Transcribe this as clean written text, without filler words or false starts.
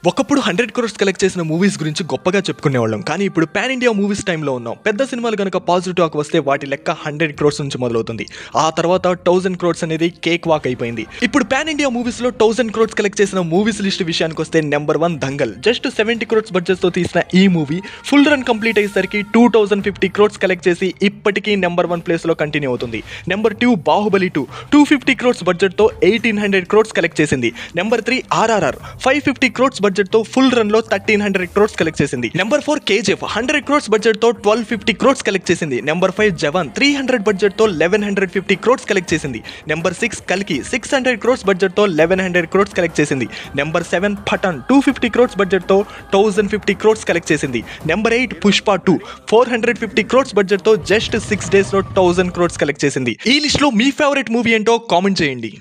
ఒకప్పుడు 100 crores collect చేసిన movies గురించి గొప్పగా చెప్పుకునేవాళ్ళం. కానీ ఇప్పుడు పాన్ ఇండియా మూవీస్ టైంలో ఉన్నాం. పెద్ద సినిమాలు కనుక పాజిటివ్ టాక్ వస్తే వాటి లెక్క 100 crores నుంచి మొదలవుతుంది. ఆ తర్వాత 1000 crores అనేది కేక్ వాక్ అయిపోయింది. ఇప్పుడు పాన్ ఇండియా మూవీస్ లో 1000 crores కలెక్ట్ చేసిన మూవీస్ లిస్ట్ విషయానికి వస్తే number 1 Dangal. Just 70 crores budget తో తీసిన ఈ మూవీ ఫుల్ రన్ కంప్లీట్ అయ్యేసరికి 2050 crores కలెక్ట్ చేసి ఇప్పటికీ నెంబర్ 1 ప్లేస్ లో కంటిన్యూ అవుతుంది. నెంబర్ 2 బాహుబలి 2 250 crores బడ్జెట్ తో 1800 crores కలెక్ట్ చేసింది. నెంబర్ 3 RRR 550 crores బడ్జెట్ తో ఫుల్ రన్ లో 1300 crores కలెక్ట్ చేసింది. నెంబర్ 4 KGF 100 crores బడ్జెట్ తో 1250 crores కలెక్ట్ చేసింది. నెంబర్ 5 జవాన్ 300 బడ్జెట్ తో 1150 crores కలెక్ట్ చేసింది. నెంబర్ 6 కల్కి 600 crores బడ్జెట్ తో 1100 crores కలెక్ట్ చేసింది. నెంబర్ 7 పఠాన్ 250 crores బడ్జెట్ తో 1050 crores కలెక్ట్ చేసింది. నెంబర్ 8 పుష్ప 2 450 crores బడ్జెట్ తో జస్ట్ 6 days లో 1000 crores కలెక్ట్ చేసింది. ఈ లిస్ట్ లో మీ ఫేవరెట్ మూవీ ఏంటో కామెంట్ చేయండి.